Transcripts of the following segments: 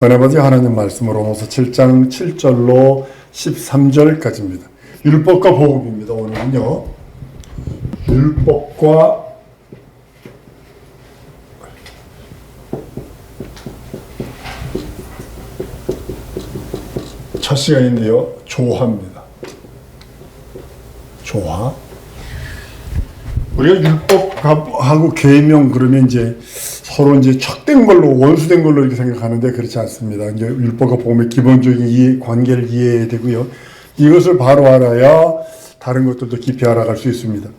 은혜받은 하나님 말씀은 로마서 7장 7절로 13절까지입니다. 율법과 복음입니다. 오늘은요. 율법과 첫 시간인데요. 조화입니다. 조화. 우리가 율법하고 계명 그러면 이제 서로 이제 척된 걸로 원수된 걸로 이렇게 생각하는데 그렇지 않습니다. 이제 율법과 복음의 기본적인 관계를 이해해야 되고요. 이것을 바로 알아야 다른 것들도 깊이 알아갈 수 있습니다.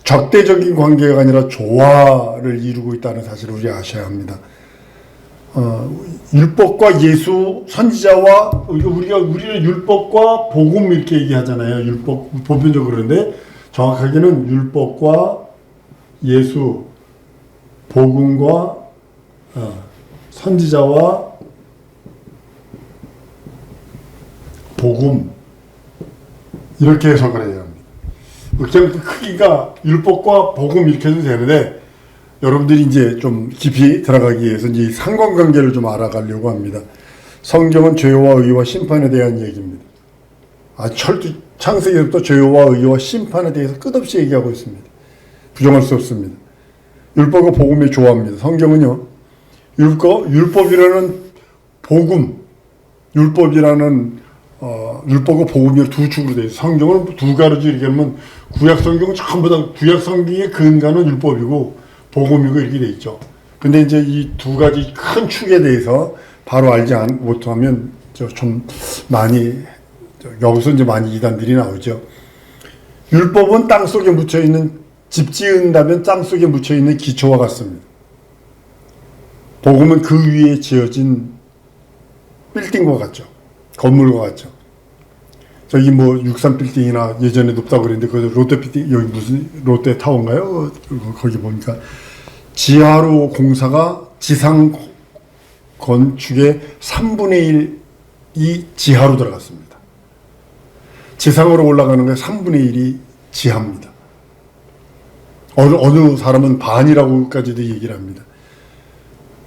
적대적인 관계가 아니라 조화를 이루고 있다는 사실을 우리 아셔야 합니다. 율법과 예수 선지자와 우리는 율법과 복음 이렇게 얘기하잖아요. 율법 보편적으로. 그런데 정확하게는 율법과 예수, 복음과 선지자와 복음 이렇게 해석을 해야 합니다. 그냥 크기가 율법과 복음 이렇게 해도 되는데 여러분들이 이제 좀 깊이 들어가기 위해서 이제 상관관계를 좀 알아가려고 합니다. 성경은 죄와 의와 심판에 대한 얘기입니다. 창세기부터 죄와 의와 심판에 대해서 끝없이 얘기하고 있습니다. 부정할 수 없습니다. 율법과 복음의 조화입니다. 성경은요, 율법이라는 복음, 율법과 복음이 두 축으로 되어 있어요. 성경은 두 가지 이렇게 하면 구약 성경은 전부 다 구약 성경의 근간은 율법이고 복음이고 이렇게 되어 있죠. 근데 이제 이 두 가지 큰 축에 대해서 바로 알지 못하면 좀 많이 여기서 이제 많이 이단들이 나오죠. 율법은 땅 속에 묻혀 있는 집 지은다면 땅 속에 묻혀 있는 기초와 같습니다. 복음은 그 위에 지어진 빌딩과 같죠. 건물과 같죠. 저기 뭐 63빌딩이나 예전에 높다고 그랬는데 그 롯데 빌딩 여기 무슨 롯데 타워인가요? 거기 보니까 지하로 공사가 지상 건축의 3분의 1이 지하로 들어갔습니다. 지상으로 올라가는 게 3분의 1이 지하입니다. 어느 사람은 반이라고까지도 얘기를 합니다.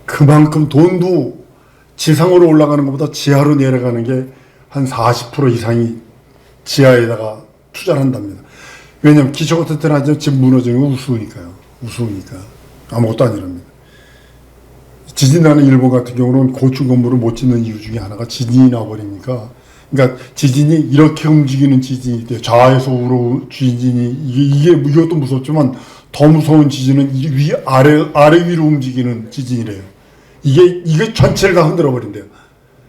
그만큼 돈도 지상으로 올라가는 것보다 지하로 내려가는 게 한 40% 이상이 지하에다가 투자를 한답니다. 왜냐하면 기초 같은 때는 아주 집 무너지는 거 우스우니까요. 아무것도 아니랍니다. 지진 나는 일본 같은 경우는 고층 건물을 못 짓는 이유 중에 하나가 지진이 나버리니까, 그러니까 지진이 이렇게 움직이는 지진이 돼요. 좌에서 우로 지진이 이것도 무섭지만 더 무서운 지진은 아래 위로 움직이는 지진이래요. 이게 전체를 다 흔들어 버린대요.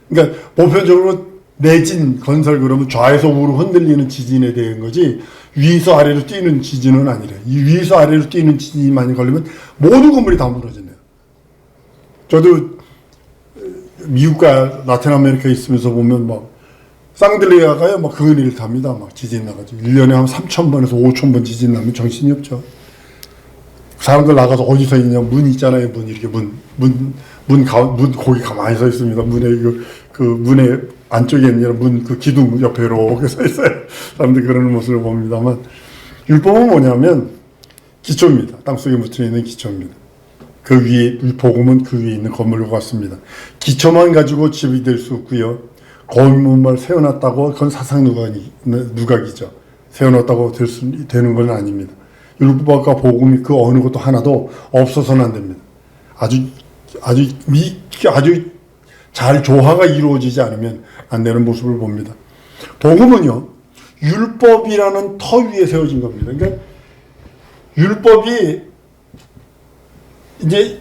그러니까 보편적으로 내진 건설 그러면 좌에서 우로 흔들리는 지진에 대한 거지 위에서 아래로 뛰는 지진은 아니래요. 이 위에서 아래로 뛰는 지진이 많이 걸리면 모든 건물이 다 무너진대요. 저도 미국과 라틴 아메리카에 있으면서 보면 막 쌍들레아가요, 막 그은이를 탑니다. 막 지진 나가지고 1년에 한 3,000번에서 5,000번 지진 나면 정신이 없죠. 사람들 나가서 어디서 있냐, 문 있잖아요. 문 이렇게 문 거기 가만히 서 있습니다. 문에 그 문에 안쪽에 있는 그 기둥 옆에 이렇게 서 있어요. 사람들이 그러는 모습을 봅니다만, 율법은 뭐냐면 기초입니다. 땅속에 묻혀 있는 기초입니다. 그 위에, 복음은 그 위에 있는 건물과 같습니다. 기초만 가지고 집이 될 수 없고요. 건물을 세워놨다고 그건 사상 누각이죠. 세워놨다고 되는 건 아닙니다. 율법과 복음이 그 어느 것도 하나도 없어서는 안 됩니다. 아주 잘 조화가 이루어지지 않으면 안 되는 모습을 봅니다. 복음은요, 율법이라는 터 위에 세워진 겁니다. 그러니까 율법이 이제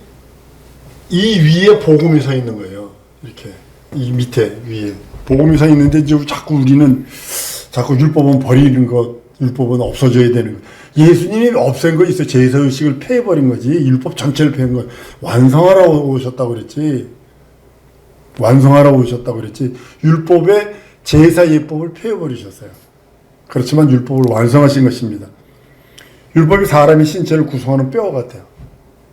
이 위에 복음이 서 있는 거예요. 이렇게 이 밑에 위에 복음이 서 있는데 이제 자꾸 율법은 버리는 것, 율법은 없어져야 되는 것. 예수님이 없앤 거 있어요. 제사의식을 폐해버린 거지. 율법 전체를 폐한 거. 완성하라고 오셨다고 그랬지. 율법의 제사 예법을 폐해버리셨어요. 그렇지만 율법을 완성하신 것입니다. 율법이 사람의 신체를 구성하는 뼈와 같아요.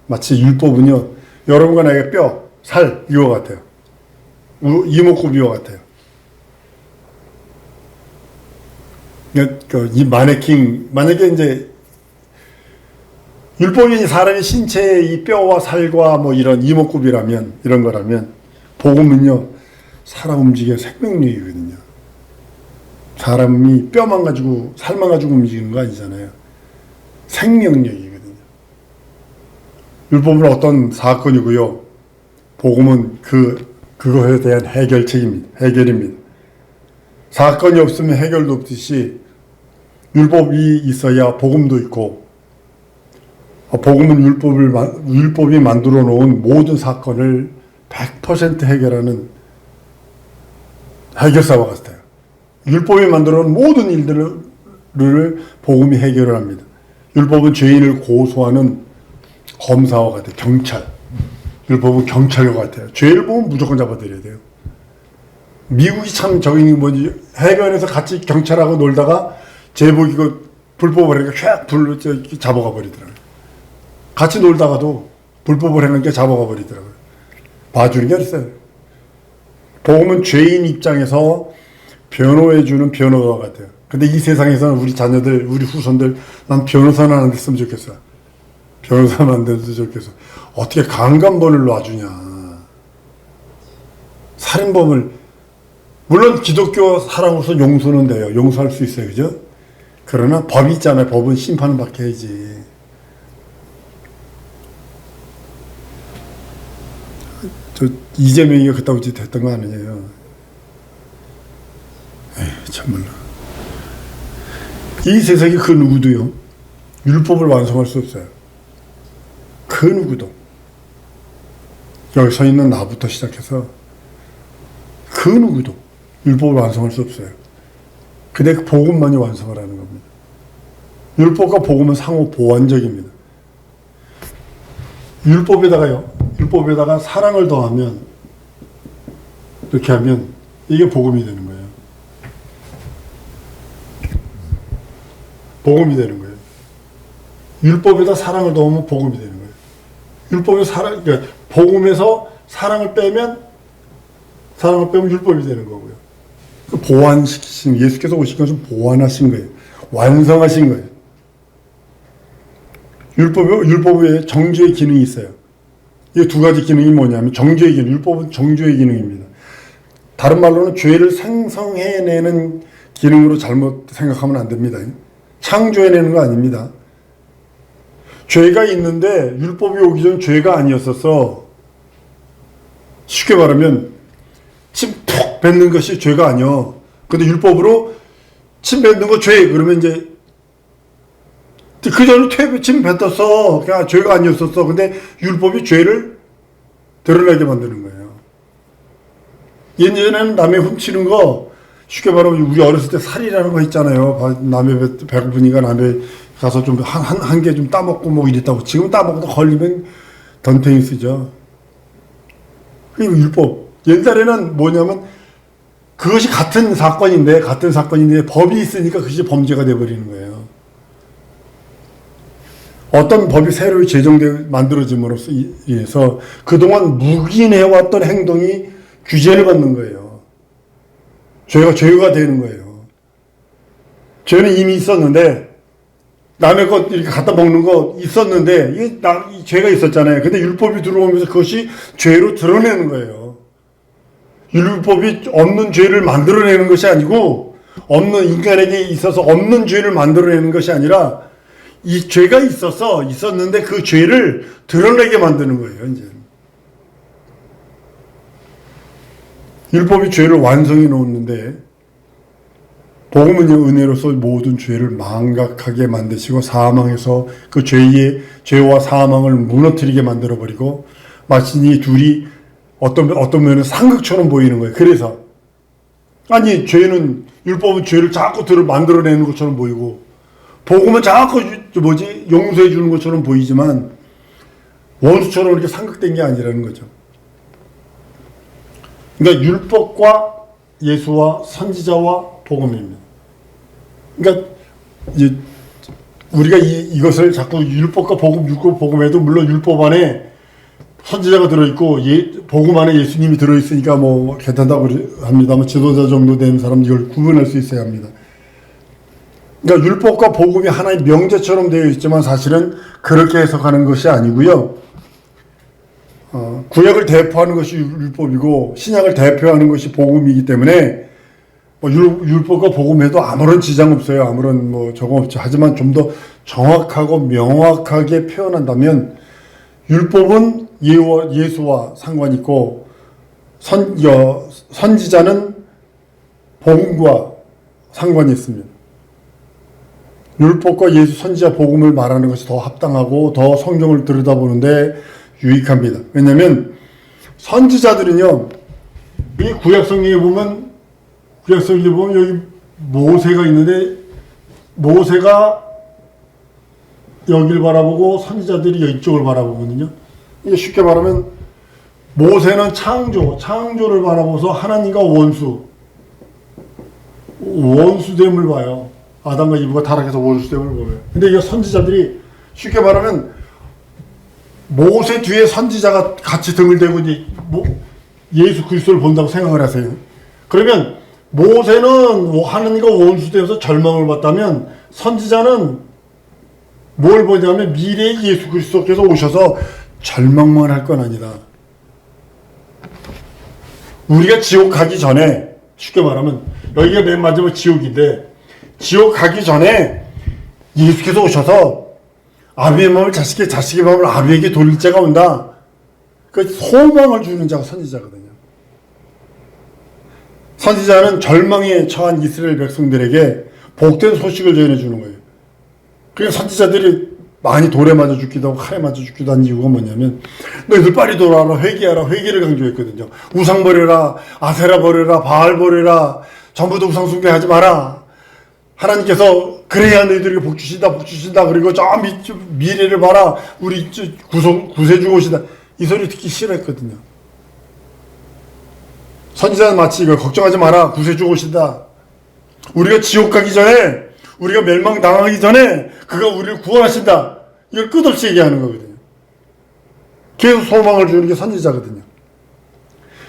마치 율법은요, 여러분과 나에게 뼈, 살, 이와 같아요. 이목구비와 같아요. 이 마네킹, 만약에 이제 율법이 사람의 신체의 이 뼈와 살과 뭐 이런 이목구비라면, 이런 거라면, 복음은요, 살아 움직여 생명력이거든요. 사람이 뼈만 가지고 살만 가지고 움직이는 거 아니잖아요. 생명력이거든요. 율법은 어떤 사건이고요. 복음은 그거에 대한 해결입니다. 사건이 없으면 해결도 없듯이 율법이 있어야 복음도 있고, 복음은 율법이 만들어 놓은 모든 사건을 100% 해결하는 해결사와 같아요. 율법이 만들어 놓은 모든 일들을 복음이 해결을 합니다. 율법은 죄인을 고소하는 검사와 같아요. 경찰. 율법은 경찰과 같아요. 죄를 보면 무조건 잡아들여야 돼요. 미국이 참 저기 뭐지, 해변에서 같이 경찰하고 놀다가 제복이고 불법을 하니까 휙 불로 잡아가 버리더라고요. 같이 놀다가도 불법을 하니까 잡아가 버리더라고요. 봐주는 게 없어요. 복음은 죄인 입장에서 변호해주는 변호사 같아요. 근데 이 세상에서는 우리 자녀들, 우리 후손들, 난 변호사는 안 됐으면 좋겠어. 변호사는 안 됐으면 좋겠어. 어떻게 강간범을 놔주냐. 살인범을, 물론 기독교 사람으로서 용서는 돼요. 용서할 수 있어요. 그죠? 그러나 법이 있잖아요. 법은 심판을 받게 해야지. 저 이재명이가 그따구 짓 했던 거 아니에요. 에이, 참말로. 이 세상에 그 누구도요, 율법을 완성할 수 없어요. 그 누구도. 여기 서 있는 나부터 시작해서 그 누구도 율법을 완성할 수 없어요. 근데 그 복음만이 완성을 하는 겁니다. 율법과 복음은 상호 보완적입니다. 율법에다가 사랑을 더하면, 이렇게 하면 이게 복음이 되는 거예요. 복음이 되는 거예요. 율법에다 사랑을 더하면 복음이 되는 거예요. 그러니까 복음에서 사랑을 빼면 율법이 되는 거고요. 보완시키신, 예수께서 오신 것은 보완하신 거예요. 완성하신 거예요. 율법에 정죄의 기능이 있어요. 이 두 가지 기능이 뭐냐면, 정죄의 기능, 율법은 정죄의 기능입니다. 다른 말로는 죄를 생성해내는 기능으로 잘못 생각하면 안 됩니다. 창조해내는 거 아닙니다. 죄가 있는데 율법이 오기 전 죄가 아니었었어. 쉽게 말하면 침 푹 뱉는 것이 죄가 아니야. 근데 율법으로 침 뱉는 거 죄. 그러면 이제 그 전에 침 뱉었어. 그냥 죄가 아니었었어. 근데 율법이 죄를 드러나게 만드는 거예요. 예전에는 남의 훔치는 거, 쉽게 말하면 우리 어렸을 때 살이라는 거 있잖아요. 남의 배고프니까 남의 가서 좀 한 개 좀 따먹고 뭐 이랬다고. 지금 따먹고 걸리면 던탱이 쓰죠. 그리고 율법. 옛날에는 뭐냐면 그것이 같은 사건인데 법이 있으니까 그것이 범죄가 돼버리는 거예요. 어떤 법이 새로 만들어짐으로써 인해서 그동안 묵인해왔던 행동이 규제를 받는 거예요. 죄가 되는 거예요. 죄는 이미 있었는데, 남의 것 이렇게 갖다 먹는 거 있었는데, 이 죄가 있었잖아요. 근데 율법이 들어오면서 그것이 죄로 드러내는 거예요. 율법이 없는 죄를 만들어내는 것이 아니고, 인간에게 있어서 없는 죄를 만들어내는 것이 아니라, 이 죄가 있었는데 그 죄를 드러내게 만드는 거예요, 이제. 율법이 죄를 완성해 놓았는데, 복음은요, 은혜로서 모든 죄를 망각하게 만드시고, 사망에서 그 죄와 사망을 무너뜨리게 만들어버리고, 마치 이 둘이 어떤 면은 상극처럼 보이는 거예요. 그래서, 율법은 죄를 자꾸 만들어내는 것처럼 보이고, 복음은 자꾸 용서해 주는 것처럼 보이지만 원수처럼 이렇게 상극된 게 아니라는 거죠. 그러니까 율법과 예수와 선지자와 복음입니다. 그러니까 이제 우리가 이것을 자꾸 율법, 복음에도 물론 율법 안에 선지자가 들어있고 복음 안에 예수님이 들어있으니까 뭐 괜찮다고 합니다만, 지도자 정도 되는 사람은 이걸 구분할 수 있어야 합니다. 그러니까 율법과 복음이 하나의 명제처럼 되어 있지만 사실은 그렇게 해석하는 것이 아니고요. 구약을 대표하는 것이 율법이고 신약을 대표하는 것이 복음이기 때문에 율법과 복음에도 아무런 지장 없어요. 아무런 저거 없죠. 하지만 좀 더 정확하고 명확하게 표현한다면 율법은 예수와 상관이 있고 선지자는 복음과 상관이 있습니다. 율법과 예수 선지자 복음을 말하는 것이 더 합당하고 더 성경을 들여다보는데 유익합니다. 왜냐하면 선지자들은요, 이 구약성경에 보면 여기 모세가 있는데 모세가 여기를 바라보고 선지자들이 이쪽을 바라보거든요. 이게 쉽게 말하면 모세는 창조를 바라보면서 하나님과 원수됨을 봐요. 아담과 이브가 타락해서 원수됨을 보여요. 근데 이게 선지자들이 쉽게 말하면 모세 뒤에 선지자가 같이 등을 대고 이제 예수 그리스도를 본다고 생각을 하세요. 그러면 모세는 하나님과 원수되어서 절망을 받다면 선지자는 뭘 보냐면 미래의 예수 그리스도께서 오셔서 절망만 할 건 아니다. 우리가 지옥 가기 전에, 쉽게 말하면 여기가 맨 마지막 지옥인데 지옥 가기 전에 예수께서 오셔서 아비의 마음을 자식의 마음을 아비에게 돌릴 자가 온다. 그 소망을 주는 자가 선지자거든요. 선지자는 절망에 처한 이스라엘 백성들에게 복된 소식을 전해주는 거예요. 그래서 선지자들이 많이 돌에 맞아 죽기도 하고 칼에 맞아 죽기도 한 이유가 뭐냐면 너희들 빨리 돌아와라, 회개하라, 회개를 강조했거든요. 우상 버려라, 아세라 버려라, 바알 버려라, 전부 다 우상 숭배하지 마라. 하나님께서 그래야 너희들에게 복 주신다. 그리고 저 미래를 봐라, 우리 구세주가 오시다. 이 소리 듣기 싫어했거든요. 선지자는 마치 이걸 걱정하지 마라, 구세주가 오신다. 우리가 지옥 가기 전에, 우리가 멸망당하기 전에 그가 우리를 구원하신다. 이걸 끝없이 얘기하는 거거든요. 계속 소망을 주는 게 선지자거든요.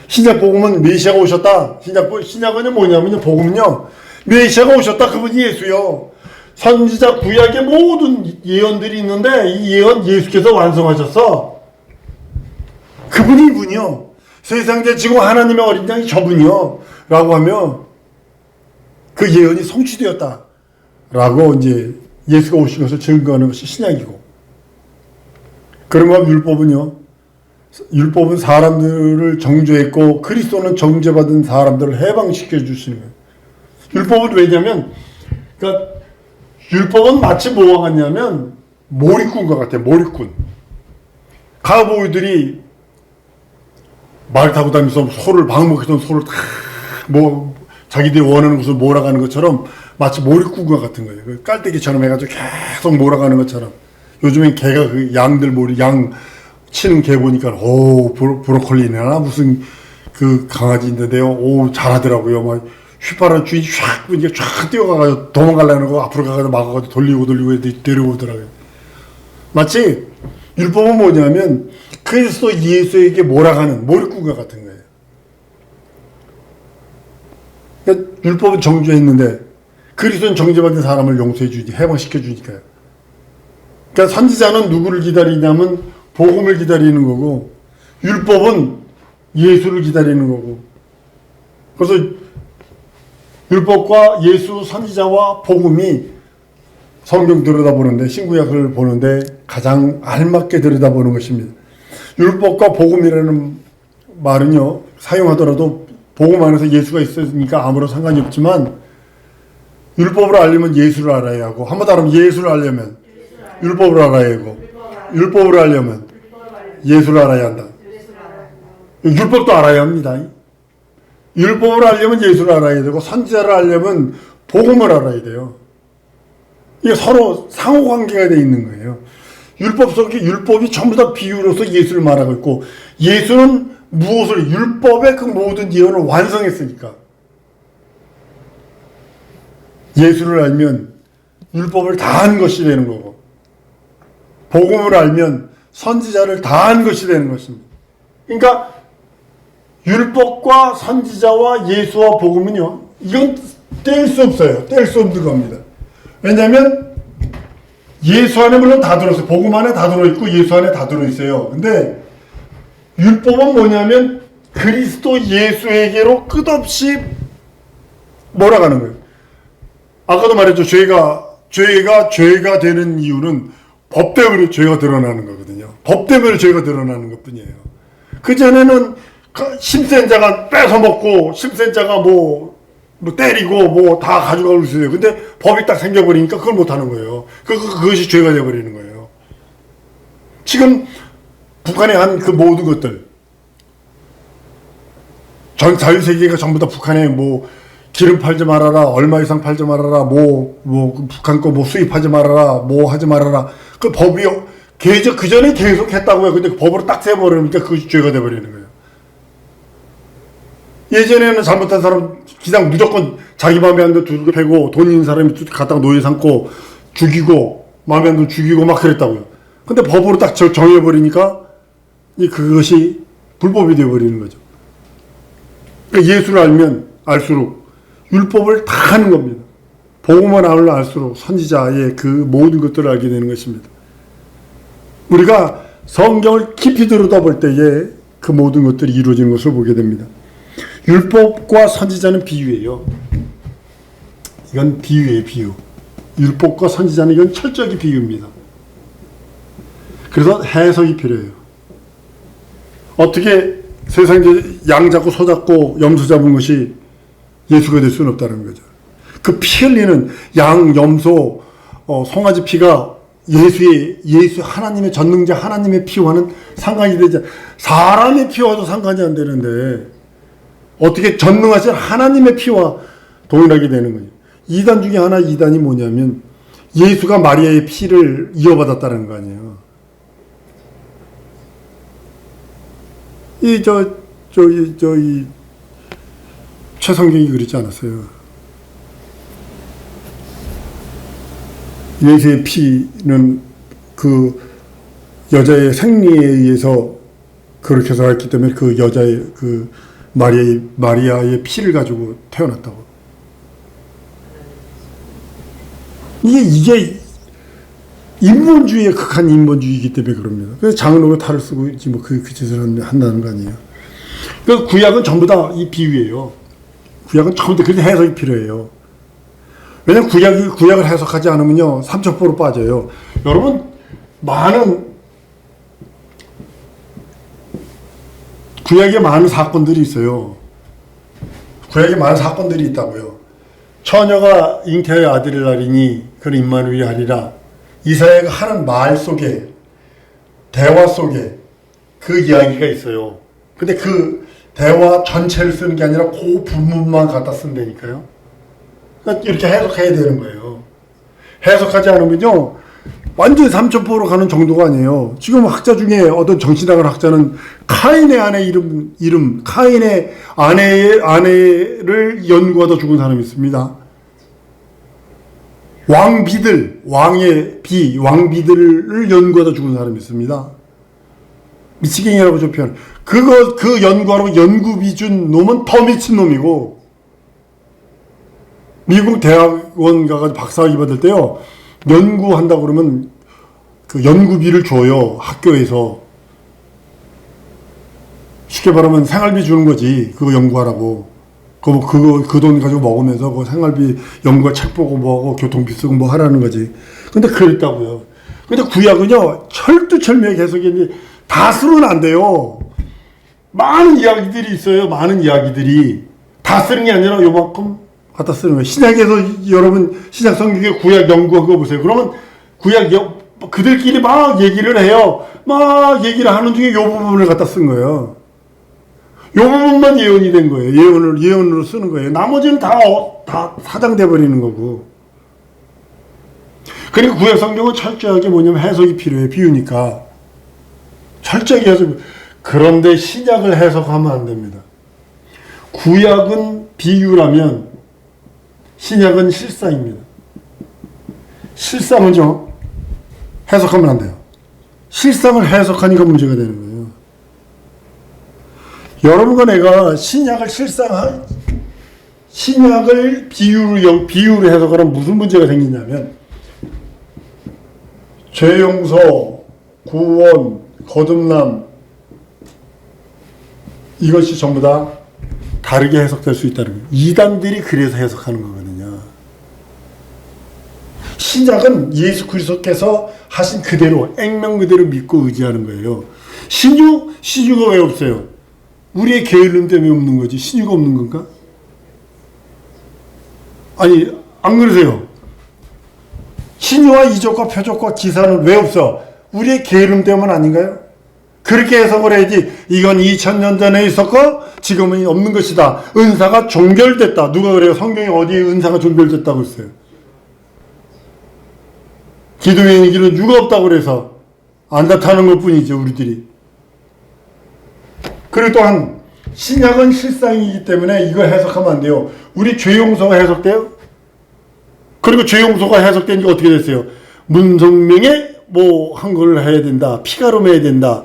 신약 복음은 메시아가 오셨다. 신약은 뭐냐면요, 복음은요, 메시아가 오셨다. 그분이 예수요. 선지자 구약의 모든 예언들이 있는데 이 예언 예수께서 완성하셨어. 그분이 이분이요. 세상에 지금 하나님의 어린 양이 저분이요. 라고 하면 그 예언이 성취되었다. 라고 이제 예수가 오신 것을 증거하는 것이 신약이고. 그러면 율법은 사람들을 정죄했고 그리스도는 정죄받은 사람들을 해방시켜 주시는 거예요. 율법은 왜냐면, 그러니까 율법은 마치 뭐와 같냐면 몰입꾼과 같아요. 몰입꾼. 가보이들이 말 타고 다니면서 방목했던 소를 다 자기들이 원하는 것을 몰아가는 것처럼 마치 몰입꾼과 같은 거예요. 깔때기처럼 해가지고 계속 몰아가는 것처럼. 요즘엔 개가 양 치는 개 보니까 브로콜리나 무슨 그 강아지인데요. 잘하더라고요. 막 휘파람 주인이 쫙 보니까 쫙 뛰어가가지고 도망가려는 거 앞으로 가가지고 막아가지고 돌리고 데려오더라고요. 마치 율법은 뭐냐면 그리스도 예수에게 몰아가는 몰입꾼과 같은 거예요. 그러니까 율법은 정죄했는데 그리스도는 정죄받은 사람을 용서해 주니 해방시켜 주니까요. 그러니까 선지자는 누구를 기다리냐면 복음을 기다리는 거고 율법은 예수를 기다리는 거고. 그래서 율법과 예수, 선지자와 복음이 성경 들여다보는데, 신구약을 보는데 가장 알맞게 들여다보는 것입니다. 율법과 복음이라는 말은요, 사용하더라도 복음 안에서 예수가 있으니까 아무런 상관이 없지만 율법을 알려면 예수를 알아야 하고, 한번 다르면 예수를 알려면 율법을 알아야 하고, 율법을 알려면 예수를 알아야 한다. 율법도 알아야 합니다. 율법을 알려면 예수를 알아야 되고 선지자를 알려면 복음을 알아야 돼요. 이게 서로 상호관계가 되어 있는 거예요. 율법이 전부 다 비유로서 예수를 말하고 있고 예수는 율법의 그 모든 예언을 완성했으니까. 예수를 알면 율법을 다한 것이 되는 거고 복음을 알면 선지자를 다한 것이 되는 것입니다. 그러니까 율법과 선지자와 예수와 복음은요, 이건 뗄 수 없어요. 뗄 수 없는 겁니다. 왜냐하면 예수 안에 물론 다 들어있어요. 복음 안에 다 들어있고 예수 안에 다 들어있어요. 근데 율법은 뭐냐면 그리스도 예수에게로 끝없이 몰아가는 거예요. 아까도 말했죠. 죄가 되는 이유는 법 때문에 죄가 드러나는 거거든요. 법 때문에 죄가 드러나는 것 뿐이에요. 그전에는 심센 자가 뺏어먹고, 심센 자가 뭐 때리고, 뭐 다 가져가고 있어요. 근데 법이 딱 생겨버리니까 그걸 못하는 거예요. 그것이 죄가 되어버리는 거예요. 지금 북한에 한 그 모든 것들, 전 자유세계가 전부 다 북한에 뭐 기름 팔지 말아라, 얼마 이상 팔지 말아라, 북한 거 뭐 수입하지 말아라, 뭐 하지 말아라. 그 법이 그 전에 계속 했다고요. 근데 그 법으로 딱 세버리니까 그것이 죄가 돼버리는 거예요. 예전에는 잘못한 사람 그냥 무조건 자기 마음에 안 들어 두들겨 패고, 돈 있는 사람이 갖다가 노예 삼고 죽이고, 마음에 안 들어 죽이고 막 그랬다고요. 근데 법으로 딱 정해버리니까 그것이 불법이 되어버리는 거죠. 그러니까 예수를 알면 알수록 율법을 다 하는 겁니다. 복음을 알면 알수록 선지자의 그 모든 것들을 알게 되는 것입니다. 우리가 성경을 깊이 들여다볼 때에 그 모든 것들이 이루어지는 것을 보게 됩니다. 율법과 선지자는 비유예요. 이건 비유예요, 비유. 율법과 선지자는 이건 철저하게 비유입니다. 그래서 해석이 필요해요. 어떻게 세상에 양 잡고 소 잡고 염소 잡은 것이 예수가 될 수는 없다는 거죠. 그 피 흘리는 양, 염소, 송아지 피가 예수 하나님의 전능자 하나님의 피와는 상관이 되지, 사람의 피와도 상관이 안 되는데 어떻게 전능하신 하나님의 피와 동일하게 되는 거예요. 이단 중에 하나, 이단이 뭐냐면 예수가 마리아의 피를 이어받았다는 거 아니에요. 이 최성경이 그러지 않았어요. 예수의 피는 그 여자의 생리에 의해서 그렇게 해서 했기 때문에 그 여자의 그 마리아의 피를 가지고 태어났다고. 이게 인본주의의 극한 인본주의이기 때문에 그럽니다. 그래서 장로가 탈을 쓰고 뭐 그 짓을 한다는 거 아니에요. 그 구약은 전부 다 이 비유예요. 구약은 전부 다 그래서 해석이 필요해요. 왜냐면 구약을 해석하지 않으면요 삼천포로 빠져요. 여러분 구약에 많은 사건들이 있어요. 구약에 많은 사건들이 있다고요. 처녀가 잉태의 아들을 낳으리니 그는 임마누엘이 하리라. 이사야가 하는 말 속에, 대화 속에 그 이야기가 있어요. 근데 그 대화 전체를 쓰는 게 아니라 그 부분만 갖다 쓴다니까요. 그러니까 이렇게 해석해야 되는 거예요. 해석하지 않으면요 완전히 삼천포로 가는 정도가 아니에요. 지금 학자 중에 어떤 정신학을 학자는 카인의 아내 카인의 아내를 연구하다 죽은 사람이 있습니다. 왕비들을 연구하다 죽은 사람이 있습니다. 미치갱이라고 저 표현. 그 연구하라고 연구비 준 놈은 더 미친 놈이고, 미국 대학원 가가지고 박사학위 받을 때요, 연구한다고 그러면 그 연구비를 줘요, 학교에서. 쉽게 말하면 생활비 주는 거지, 그거 연구하라고. 그 돈 가지고 먹으면서 그 생활비 연구가 책 보고 뭐하고 교통비 쓰고 뭐 하라는 거지. 근데 그랬다고요. 근데 구약은요 철두철미하게 해석이 다 쓰면 안 돼요. 많은 이야기들이 있어요. 많은 이야기들이 다 쓰는 게 아니라 요만큼 갖다 쓰는 거예요. 신약에서 여러분 신약 성경에 구약 연구한 거 보세요. 그러면 그들끼리 막 얘기를 해요. 막 얘기를 하는 중에 요 부분을 갖다 쓴 거예요. 요 부분만 예언이 된 거예요. 예언으로 쓰는 거예요. 나머지는 다 사장돼 버리는 거고. 그러니까 구약 성경은 철저하게 뭐냐면 해석이 필요해. 비유니까. 철저하게 해석. 그런데 신약을 해석하면 안 됩니다. 구약은 비유라면 신약은 실상입니다. 실상은요 해석하면 안 돼요. 실상을 해석하니까 문제가 되는 거예요. 여러분과 내가 신약을 비유로 해석하면 무슨 문제가 생기냐면, 죄 용서, 구원, 거듭남, 이것이 전부 다 다르게 해석될 수 있다는 거예요. 이단들이 그래서 해석하는 거거든요. 신약은 예수 그리스도께서 하신 그대로 액면 그대로 믿고 의지하는 거예요. 신유가 왜 없어요? 우리의 게으름 때문에 없는 거지. 신유가 없는 건가? 아니, 안 그러세요? 신유와 이적과 표적과 기사는 왜 없어? 우리의 게으름 때문 아닌가요? 그렇게 해석을 해야지. 이건 2000년 전에 있었고 지금은 없는 것이다. 은사가 종결됐다. 누가 그래요? 성경에 어디에 은사가 종결됐다고 했어요? 기도의 길은 유가 없다고 그래서 안 나타나는 것 뿐이죠, 우리들이. 그리고 또한 신약은 실상이기 때문에 이거 해석하면 안 돼요. 우리 죄 용서가 해석돼요? 그리고 죄 용서가 해석된 게 어떻게 됐어요? 문성명에 뭐 한 걸 해야 된다. 피가로 해야 된다.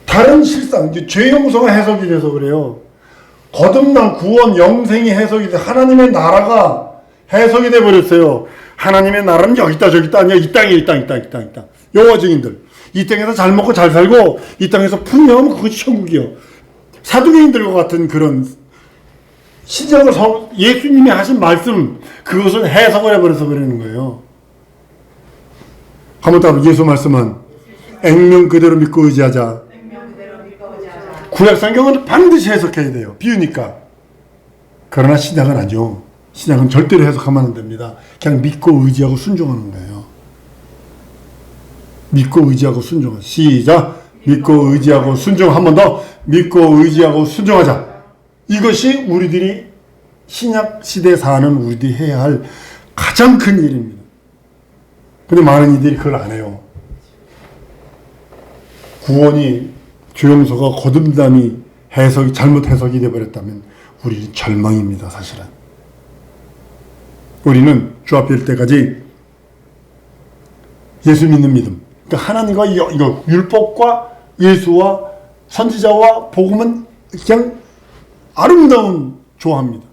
다른 실상, 죄 용서가 해석이 돼서 그래요. 거듭난 구원, 영생이 해석이 돼. 하나님의 나라가 해석이 돼 버렸어요. 하나님의 나라는 여기 있다 저기 있다 아니야. 이 땅에 이 땅. 여호와 증인들. 이 땅에서 잘 먹고 잘 살고 이 땅에서 풍요하면 그것이 천국이요. 사두개인들과 같은 그런 신약을 예수님이 하신 말씀 그것을 해석을 해버려서 그러는 거예요. 한번 따로 예수 말씀은 액면 그대로 믿고 의지하자. 구약성경은 반드시 해석해야 돼요. 비유니까. 그러나 신약은 아니요. 신약은 절대로 해석하면 안 됩니다. 그냥 믿고 의지하고 순종하는 거예요. 믿고 의지하고 순종하자. 시작. 믿고 의지하고 순종. 한 번 더. 믿고 의지하고 순종하자. 이것이 우리들이 신약 시대에 사는 우리들이 해야 할 가장 큰 일입니다. 근데 많은 이들이 그걸 안 해요. 구원이 죄용서가 거듭남이 해석이 잘못 해석이 되어버렸다면 우리는 절망입니다. 사실은. 우리는 주 앞에 일 때까지 예수 믿는 믿음. 그러니까 하나님과 이거 율법과 예수와 선지자와 복음은 그냥 아름다운 조화입니다.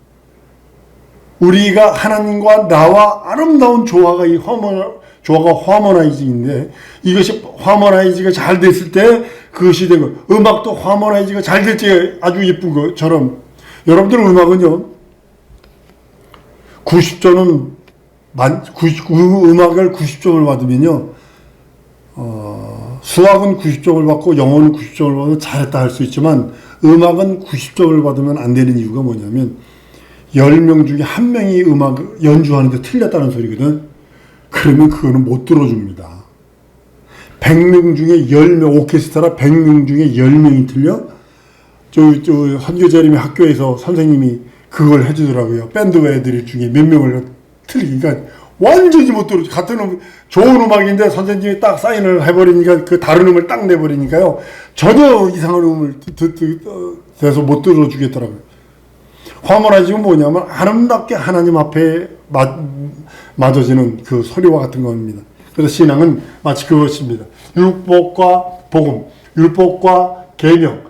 우리가 하나님과 나와 아름다운 조화가 조화가 화모나이징인데 이것이 화모나이징가 잘 됐을 때 그것이 된 거. 음악도 화모나이징가 잘 될 때 아주 예쁜 것처럼 여러분들 음악은요 90점은 음악을 90점을 받으면요 수학은 90점을 받고 영어는 90점을 받으면 잘했다 할 수 있지만 음악은 90점을 받으면 안 되는 이유가 뭐냐면 10명 중에 1명이 음악 연주하는데 틀렸다는 소리거든. 그러면 그거는 못 들어줍니다. 100명 중에 10명, 오케스트라 100명 중에 10명이 틀려? 저 선교재림의 학교에서 선생님이 그걸 해주더라고요. 밴드 애들 중에 몇 명을 틀리니까 완전히 못 들어줘. 같은 좋은 음악인데 선생님이 딱 사인을 해버리니까 그 다른 음을 딱 내버리니까요. 전혀 이상한 음을 돼서 못 들어주겠더라고요. 화모나이징은 뭐냐면 아름답게 하나님 앞에 맞아지는 그 소리와 같은 겁니다. 그래서 신앙은 마치 그것입니다. 율법과 복음, 율법과 계명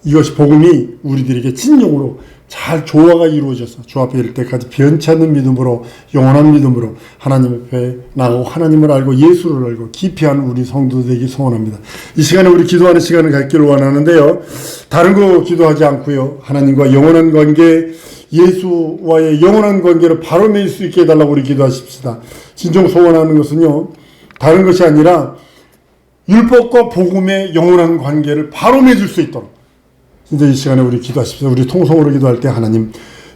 이것이 복음이 우리들에게 진정으로 잘 조화가 이루어져서 주 앞에 이를 때까지 변치 않는 믿음으로 영원한 믿음으로 하나님 앞에 나가고 하나님을 알고 예수를 알고 깊이 하는 우리 성도 되기 소원합니다. 이 시간에 우리 기도하는 시간을 갖기를 원하는데요. 다른 거 기도하지 않고요. 하나님과 영원한 관계 예수와의 영원한 관계를 바로 맺을 수 있게 해달라고 우리 기도하십시다. 진정 소원하는 것은요. 다른 것이 아니라 율법과 복음의 영원한 관계를 바로 맺을 수 있도록 진짜 이 시간에 우리 기도하십시오. 우리 통성으로 기도할 때 하나님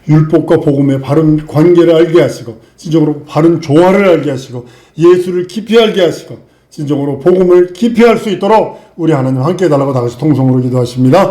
율법과 복음의 바른 관계를 알게 하시고 진정으로 바른 조화를 알게 하시고 예수를 깊이 알게 하시고 진정으로 복음을 깊이 할 수 있도록 우리 하나님 함께 해달라고 다같이 통성으로 기도하십니다.